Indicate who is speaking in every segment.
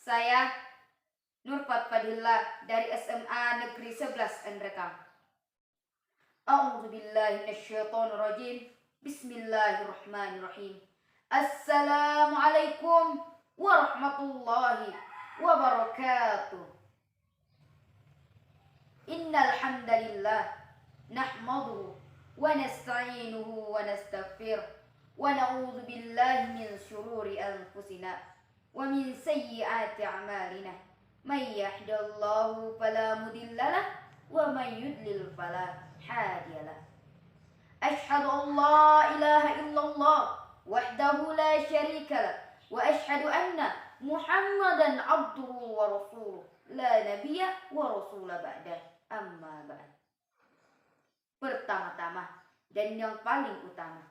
Speaker 1: Saya Nurfat Fadillah dari SMA Negeri 11 Endrekang. A'udzubillahi minasyaitonirrajim. Bismillahirrahmanirrahim. Assalamualaikum warahmatullahi wabarakatuh. Innal hamdalillah nahmaduhu wa nasta'inuhu wa nastaghfiruh wa na'udzu billahi min syururi anfusina wa min sayyiati a'malina. May yahdihillahu fala mudhillalah wa may yudlil fala hadiyalah. Asyhadu an la ilaha illallah wahdahu la syarikalah wa asyhadu anna Muhammadan abduhu wa rasuluh la nabiyya wa rasula ba'dah. Amma ba'd. Pertama-tama dan yang paling utama,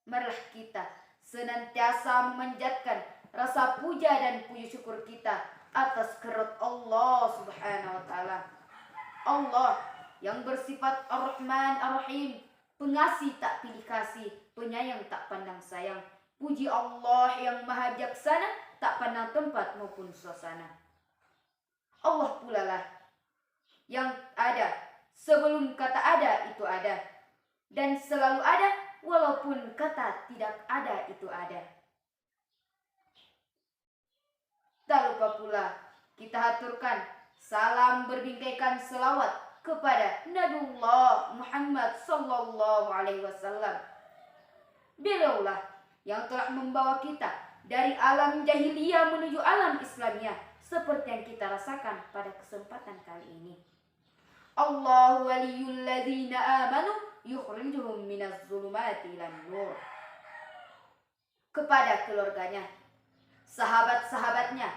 Speaker 1: marilah kita senantiasa memanjatkan rasa puja dan puji syukur kita atas kehadirat Allah Subhanahu wa taala. Allah yang bersifat Ar-Rahman Ar-Rahim, pengasih tak pilih kasih, penyayang tak pandang sayang. Puji Allah yang maha bijaksana, tak pandang tempat maupun suasana. Allah pula lah yang ada sebelum kata ada itu ada, dan selalu ada walaupun kata tidak ada itu ada. Tak lupa pula kita haturkan salam berbingkaikan selawat kepada Nabiullah Muhammad sallallahu alaihi wasallam. Beliaulah yang telah membawa kita dari alam jahiliyah menuju alam Islamiyah seperti yang kita rasakan pada kesempatan kali ini. Allahu waliyul ladzina amanu yukhrijuhum minaz zulumati ilan nur. Kepada keluarganya, sahabat-sahabatnya,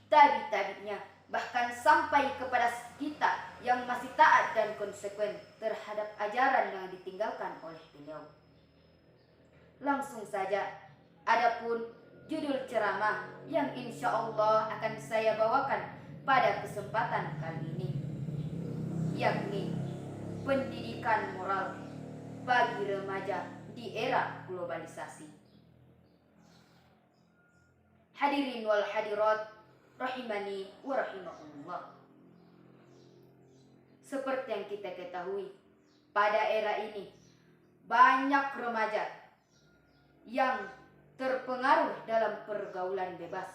Speaker 1: tabi-tabinya, bahkan sampai kepada kita yang masih taat dan konsekuen terhadap ajaran yang ditinggalkan oleh beliau. Langsung saja, adapun judul ceramah yang insya Allah akan saya bawakan pada kesempatan kali ini, yakni pendidikan moral bagi remaja di era globalisasi. Hadirin wal hadirat rahimani wa rahimakumullah. Seperti yang kita ketahui, pada era ini banyak remaja yang terpengaruh dalam pergaulan bebas,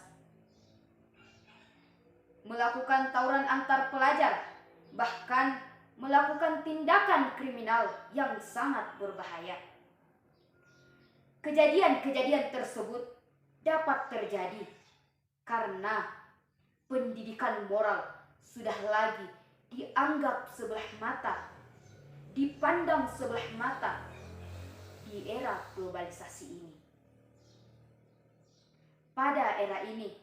Speaker 1: melakukan tawuran antar pelajar, bahkan melakukan tindakan kriminal yang sangat berbahaya. Kejadian-kejadian tersebut dapat terjadi karena pendidikan moral sudah lagi dianggap sebelah mata, dipandang sebelah mata di era globalisasi ini. Pada era ini,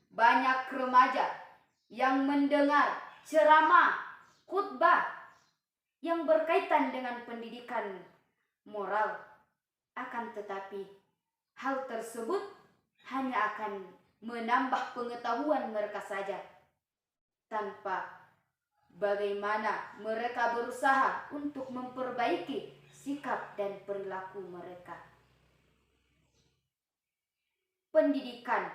Speaker 1: banyak remaja yang mendengar ceramah, khutbah yang berkaitan dengan pendidikan moral, akan tetapi hal tersebut hanya akan menambah pengetahuan mereka saja, tanpa bagaimana mereka berusaha untuk memperbaiki sikap dan perilaku mereka. Pendidikan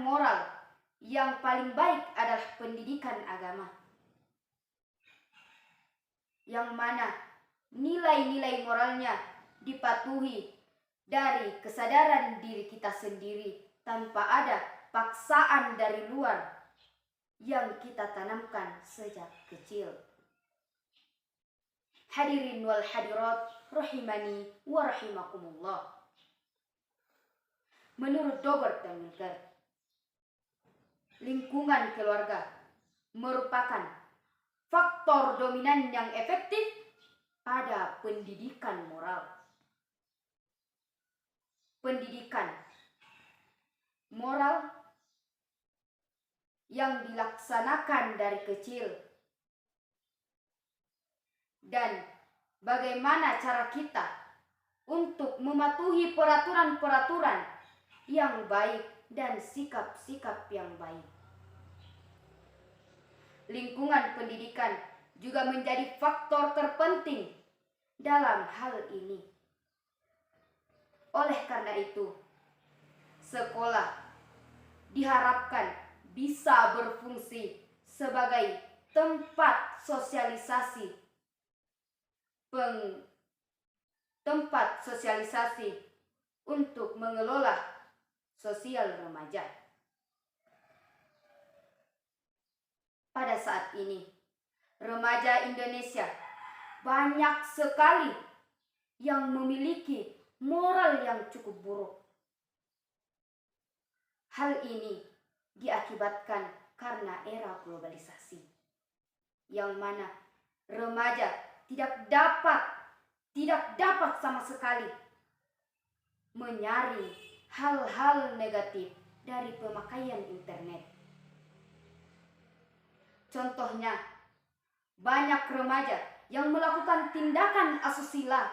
Speaker 1: moral yang paling baik adalah pendidikan agama, yang mana nilai-nilai moralnya dipatuhi dari kesadaran diri kita sendiri tanpa ada paksaan dari luar yang kita tanamkan sejak kecil. Hadirin wal hadirat rahimani wa rahimakumullah. Menurut Robert Tangelker, lingkungan keluarga merupakan faktor dominan yang efektif pada pendidikan moral. Pendidikan moral yang dilaksanakan dari kecil, dan bagaimana cara kita untuk mematuhi peraturan-peraturan yang baik dan sikap-sikap yang baik. Lingkungan pendidikan juga menjadi faktor terpenting dalam hal ini. Oleh karena itu, sekolah diharapkan bisa berfungsi sebagai tempat sosialisasi untuk mengelola sosial remaja. Pada saat ini, remaja Indonesia banyak sekali yang memiliki moral yang cukup buruk. Hal ini diakibatkan karena era globalisasi, yang mana remaja tidak dapat sama sekali menyaring hal-hal negatif dari pemakaian internet. Contohnya, banyak remaja yang melakukan tindakan asusila,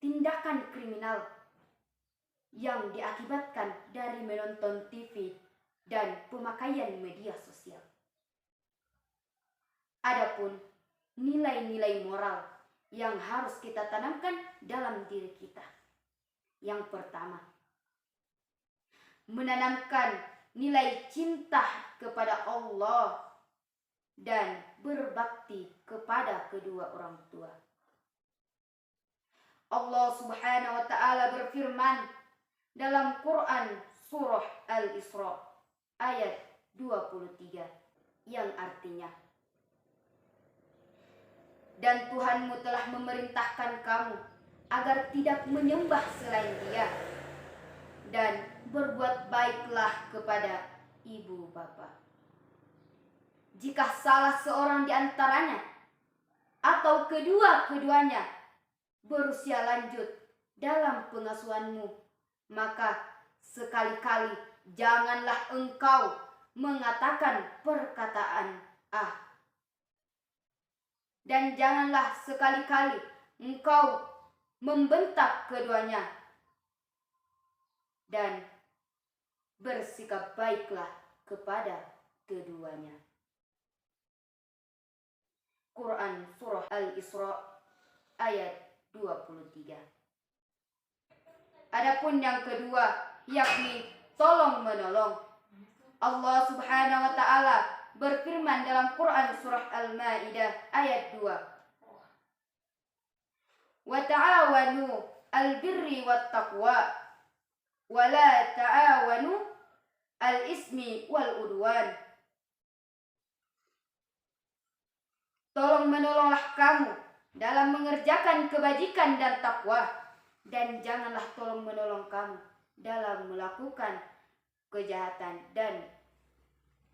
Speaker 1: tindakan kriminal yang diakibatkan dari menonton TV dan pemakaian media sosial. Adapun nilai-nilai moral yang harus kita tanamkan dalam diri kita. Yang pertama, menanamkan nilai cinta kepada Allah dan berbakti kepada kedua orang tua. Allah Subhanahu wa Ta'ala berfirman dalam Quran surah Al-Isra ayat 23 yang artinya, dan Tuhanmu telah memerintahkan kamu agar tidak menyembah selain Dia, dan berbuat baiklah kepada ibu bapa. Jika salah seorang di antaranya atau kedua-keduanya berusia lanjut dalam pengasuhanmu, maka sekali-kali janganlah engkau mengatakan perkataan dan janganlah sekali-kali engkau membentak keduanya, dan bersikap baiklah kepada keduanya. Quran surah Al-Isra ayat 23. Adapun yang kedua, yakni tolong menolong. Allah Subhanahu wa Ta'ala berfirman dalam Quran surah Al-Maidah ayat 2. Wa ta'awanu al-birri wat taqwa wa la ta'awanu al-ismi wal udwan. Tolong menolonglah kamu dalam mengerjakan kebajikan dan takwa, dan janganlah tolong menolong kamu dalam melakukan kejahatan dan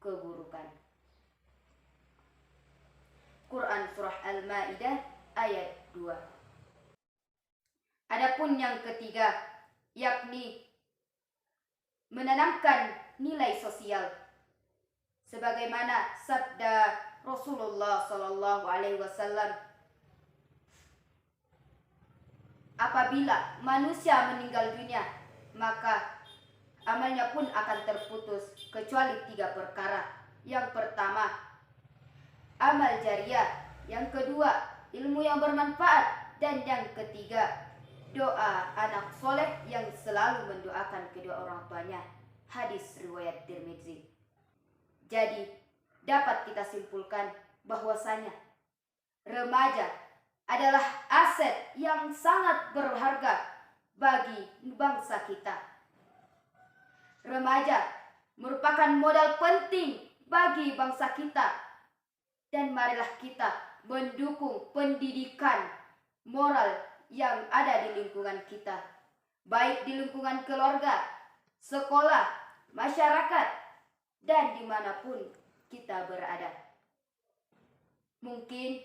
Speaker 1: keburukan. Quran surah Al-Maidah ayat 2. Adapun yang ketiga, yakni menanamkan nilai sosial, sebagaimana sabda Rasulullah sallallahu alaihi wasallam, apabila manusia meninggal dunia, maka amalnya pun akan terputus kecuali 3 perkara. Yang pertama, amal jariah. Yang kedua, ilmu yang bermanfaat. Dan yang ketiga, doa anak soleh yang selalu mendoakan kedua orang tuanya. Hadis riwayat Tirmidzi. Jadi dapat kita simpulkan bahwasanya remaja adalah aset yang sangat berharga bagi bangsa kita. Remaja merupakan modal penting bagi bangsa kita, dan marilah kita mendukung pendidikan moral yang ada di lingkungan kita, baik di lingkungan keluarga, sekolah, masyarakat, dan dimanapun kita berada. Mungkin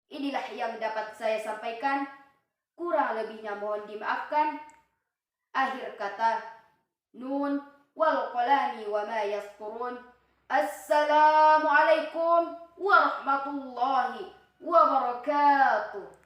Speaker 1: inilah yang dapat saya sampaikan. Kurang lebihnya mohon dimaafkan. Akhir kata, nun wal qalami wa ma yasturun. Assalamualaikum warahmatullahi wabarakatuh.